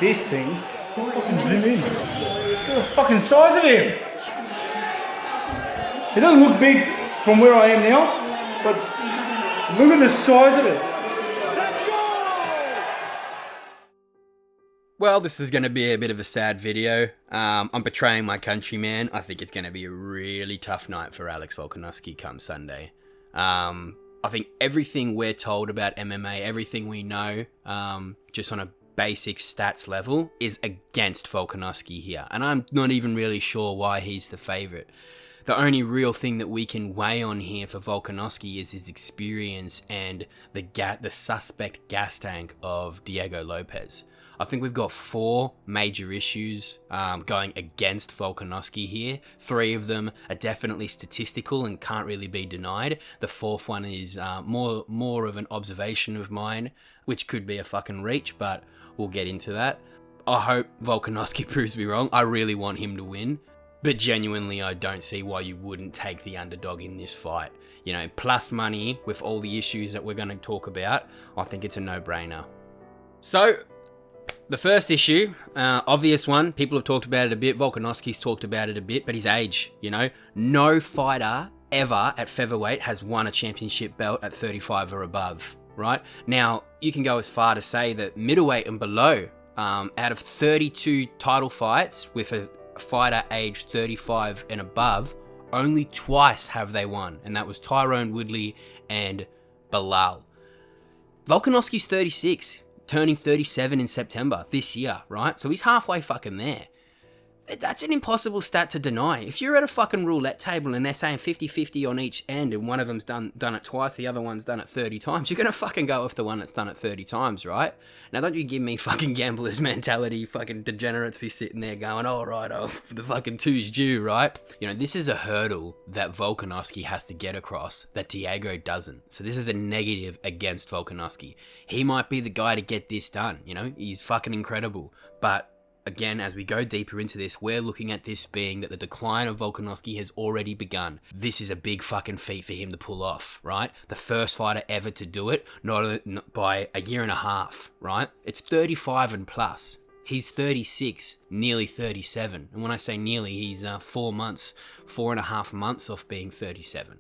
this thing, look fucking zoom in. Look at the fucking size of him. He doesn't look big from where I am now, but look at the size of it. Well, this is going to be a bit of a sad video. I'm betraying my countryman. I think it's going to be a really tough night for Alex Volkanovski come Sunday. I think everything we're told about MMA, everything we know, just on a basic stats level, is against Volkanovski here. And I'm not even really sure why he's the favourite. The only real thing that we can weigh on here for Volkanovski is his experience and the suspect gas tank of Diego Lopes. I think we've got 4 major issues going against Volkanovski here. 3 of them are definitely statistical and can't really be denied. The 4th one is more of an observation of mine, which could be a fucking reach, but we'll get into that. I hope Volkanovski proves me wrong. I really want him to win, but genuinely I don't see why you wouldn't take the underdog in this fight. You know, plus money with all the issues that we're going to talk about, I think it's a no-brainer. So, the first issue, obvious one, people have talked about it a bit, Volkanovski's talked about it a bit, but his age, you know. No fighter ever at featherweight has won a championship belt at 35 or above, right? Now, you can go as far to say that middleweight and below, out of 32 title fights with a fighter aged 35 and above, only twice have they won, and that was Tyrone Woodley and Bilal. Volkanovski's 36. Turning 37 in September this year, right? So he's halfway fucking there. That's an impossible stat to deny. If you're at a fucking roulette table and they're saying 50-50 on each end and one of them's done it twice, the other one's done it 30 times, you're gonna fucking go with the one that's done it 30 times, right? Now don't you give me fucking gambler's mentality, fucking degenerates be sitting there going, oh right, the fucking two's due, right? You know, this is a hurdle that Volkanovski has to get across that Diego doesn't. So this is a negative against Volkanovski. He might be the guy to get this done, you know? He's fucking incredible, but again, as we go deeper into this, we're looking at this being that the decline of Volkanovski has already begun. This is a big fucking feat for him to pull off, right? The first fighter ever to do it, not by a year and a half, right? It's 35 and plus. He's 36, nearly 37. And when I say nearly, he's 4.5 months off being 37.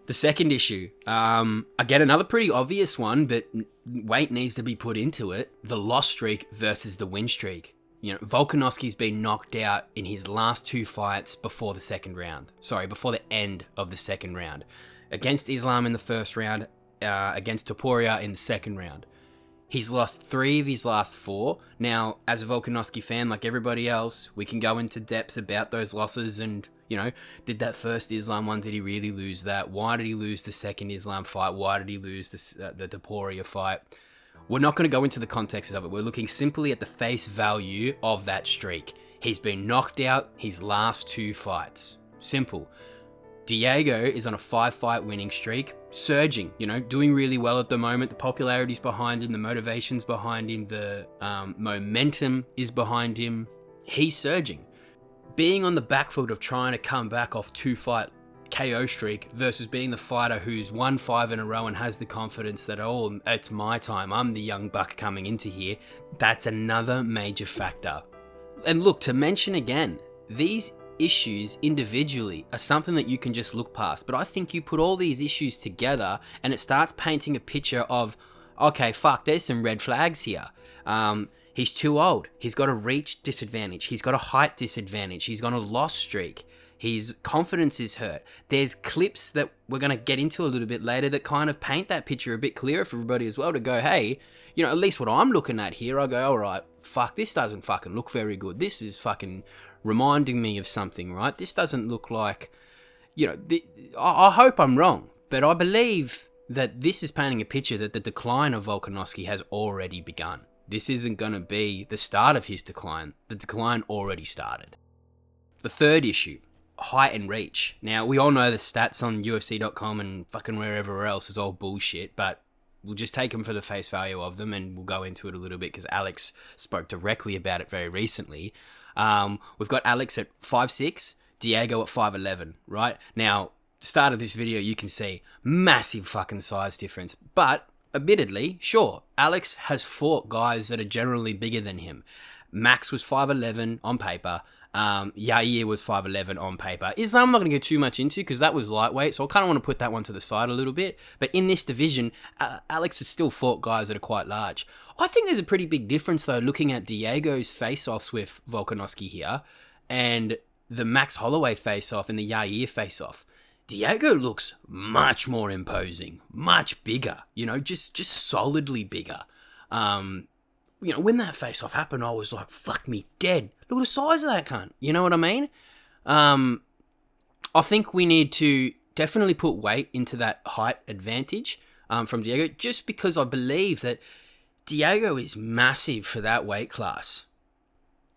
The second issue, again, another pretty obvious one, but weight needs to be put into it. The loss streak versus the win streak. You know, Volkanovski's been knocked out in his last 2 fights before the end of the second round. Against Islam in the first round, against Topuria in the second round. He's lost 3 of his last 4. Now, as a Volkanovski fan, like everybody else, we can go into depths about those losses and, you know, did that first Islam one, did he really lose that? Why did he lose the second Islam fight? Why did he lose the Topuria fight? We're not going to go into the context of it. We're looking simply at the face value of that streak. He's been knocked out his last 2 fights. Simple. Diego is on a 5-fight winning streak, surging, you know, doing really well at the moment. The popularity's behind him, the motivation's behind him, the momentum is behind him. He's surging. Being on the back foot of trying to come back off 2-fight KO streak versus being the fighter who's won 5 in a row and has the confidence that, oh, it's my time, I'm the young buck coming into here, that's another major factor. And look, to mention again, these issues individually are something that you can just look past, but I think you put all these issues together and it starts painting a picture of, okay, fuck, there's some red flags here. He's too old, he's got a reach disadvantage, he's got a height disadvantage, he's got a loss streak. His confidence is hurt. There's clips that we're going to get into a little bit later that kind of paint that picture a bit clearer for everybody as well to go, hey, you know, at least what I'm looking at here, I go, all right, fuck, this doesn't fucking look very good. This is fucking reminding me of something, right? This doesn't look like, you know, I hope I'm wrong, but I believe that this is painting a picture that the decline of Volkanovski has already begun. This isn't going to be the start of his decline. The decline already started. The third issue. Height and reach. Now, we all know the stats on UFC.com and fucking wherever else is all bullshit, but we'll just take them for the face value of them and we'll go into it a little bit because Alex spoke directly about it very recently. We've got Alex at 5'6", Diego at 5'11", right? Now, start of this video, you can see massive fucking size difference, but admittedly, sure, Alex has fought guys that are generally bigger than him. Max was 5'11" on paper. Yair was 5'11" on paper. Islam I'm not going to get too much into because that was lightweight, so I kind of want to put that one to the side a little bit. But in this division, Alex has still fought guys that are quite large. I think there's a pretty big difference, though, looking at Diego's face-offs with Volkanovski here and the Max Holloway face-off and the Yair face-off. Diego looks much more imposing, much bigger, just solidly bigger. When that face-off happened, I was like, fuck me dead. Look at the size of that cunt. You know what I mean? I think we need to definitely put weight into that height advantage from Diego, just because I believe that Diego is massive for that weight class.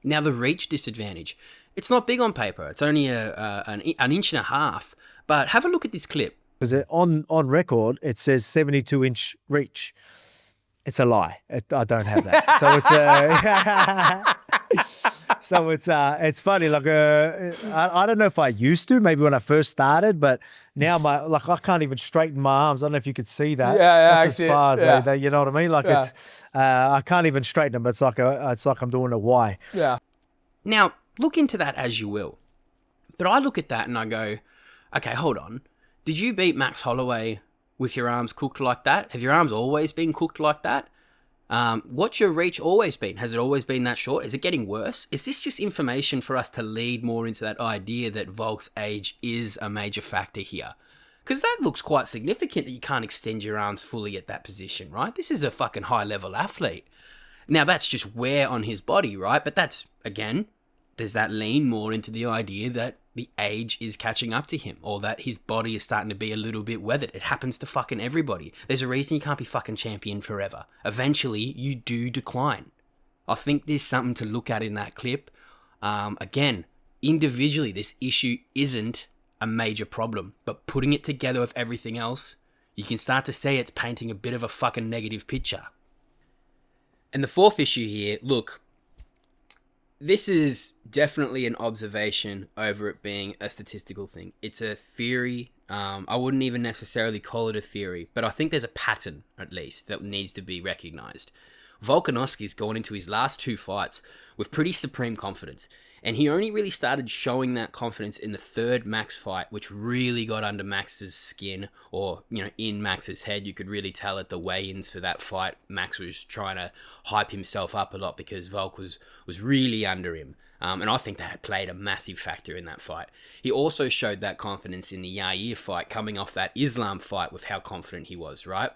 Now, the reach disadvantage. It's not big on paper. It's only an inch and a half. But have a look at this clip. Because on record, it says 72-inch reach. It's a lie. I don't have that. So it's funny. Like I don't know if I used to, maybe when I first started, but now I can't even straighten my arms. I don't know if you could see that. Yeah, that's as far as they, you know what I mean? Like it's I can't even straighten them. It's like I'm doing a Y. Yeah. Now look into that as you will, but I look at that and I go, okay, hold on. Did you beat Max Holloway with your arms cooked like that? Have your arms always been cooked like that? What's your reach always been? Has it always been that short? Is it getting worse? Is this just information for us to lead more into that idea that Volk's age is a major factor here? Because that looks quite significant that you can't extend your arms fully at that position, right? This is a fucking high-level athlete. Now, that's just wear on his body, right? But that's, again, does that lean more into the idea that the age is catching up to him, or that his body is starting to be a little bit weathered? It happens to fucking everybody. There's a reason you can't be fucking champion forever. Eventually, you do decline. I think there's something to look at in that clip. Again, individually, this issue isn't a major problem, but putting it together with everything else, you can start to see it's painting a bit of a fucking negative picture. And the fourth issue here, look, this is definitely an observation over it being a statistical thing. It's a theory. I wouldn't even necessarily call it a theory, but I think there's a pattern, at least, that needs to be recognized. Volkanovski's gone into his last two fights with pretty supreme confidence, and he only really started showing that confidence in the third Max fight, which really got under Max's skin, or, in Max's head. You could really tell at the weigh-ins for that fight, Max was trying to hype himself up a lot because Volk was really under him. And I think that had played a massive factor in that fight. He also showed that confidence in the Yair fight, coming off that Islam fight with how confident he was, right?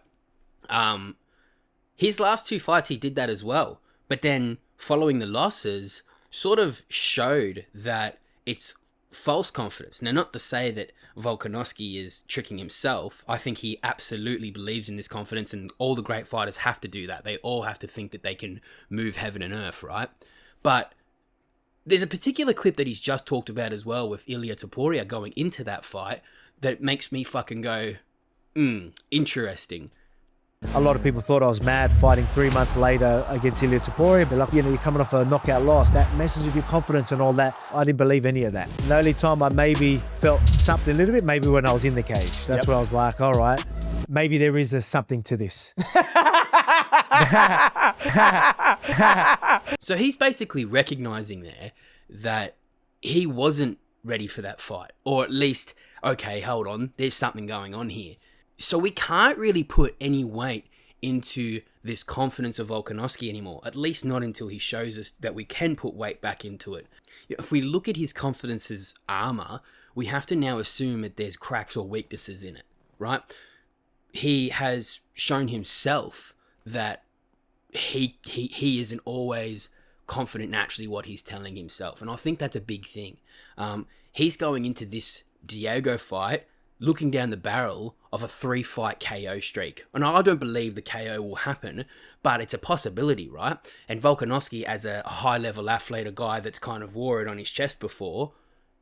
His last two fights, he did that as well. But then, following the losses, sort of showed that it's false confidence. Now, not to say that Volkanovski is tricking himself. I think he absolutely believes in this confidence, and all the great fighters have to do that. They all have to think that they can move heaven and earth, right? But there's a particular clip that he's just talked about as well with Ilia Topuria going into that fight that makes me fucking go, interesting. A lot of people thought I was mad fighting 3 months later against Ilia Topuria, but like, you're coming off a knockout loss. That messes with your confidence and all that. I didn't believe any of that. The only time I maybe felt something a little bit, maybe when I was in the cage. That's where I was like, all right, maybe there is something to this. So he's basically recognizing there that he wasn't ready for that fight, or at least, okay, hold on, there's something going on here. So we can't really put any weight into this confidence of Volkanovski anymore, at least not until he shows us that we can put weight back into it. If we look at his confidence's armor, we have to now assume that there's cracks or weaknesses in it, right? He has shown himself that he isn't always confident naturally what he's telling himself, and I think that's a big thing. He's going into this Diego fight looking down the barrel of a 3-fight KO streak. And I don't believe the KO will happen, but it's a possibility, right? And Volkanovski, as a high-level athlete, a guy that's kind of wore it on his chest before,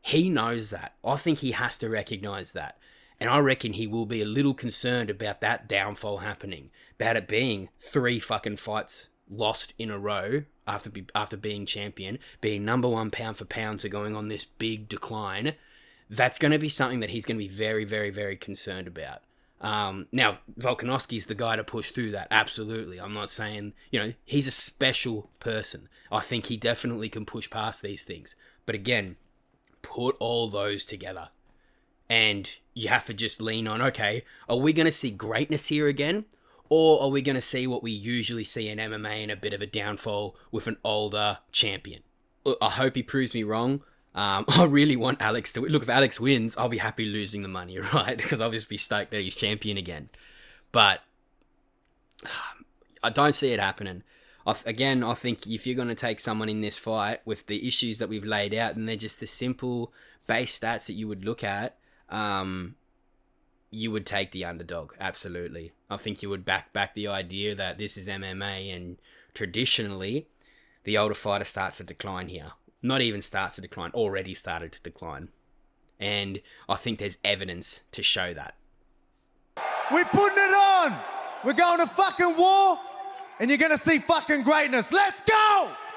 he knows that. I think he has to recognize that. And I reckon he will be a little concerned about that downfall happening, about it being 3 fucking fights lost in a row after being champion, being number 1 pound for pound, so going on this big decline. That's going to be something that he's going to be very, very, very concerned about. Now, Volkanovski's the guy to push through that, absolutely. I'm not saying, he's a special person. I think he definitely can push past these things. But again, put all those together. And you have to just lean on, okay, are we going to see greatness here again? Or are we going to see what we usually see in MMA in a bit of a downfall with an older champion? Look, I hope he proves me wrong. I really want Alex to... Look, if Alex wins, I'll be happy losing the money, right? Because I'll just be stoked that he's champion again. But I don't see it happening. I think if you're going to take someone in this fight with the issues that we've laid out, and they're just the simple base stats that you would look at, you would take the underdog, absolutely. I think you would back the idea that this is MMA, and traditionally, the older fighter starts to decline here. Not even starts to decline, already started to decline. And I think there's evidence to show that. We're putting it on! We're going to fucking war, and you're gonna see fucking greatness. Let's go!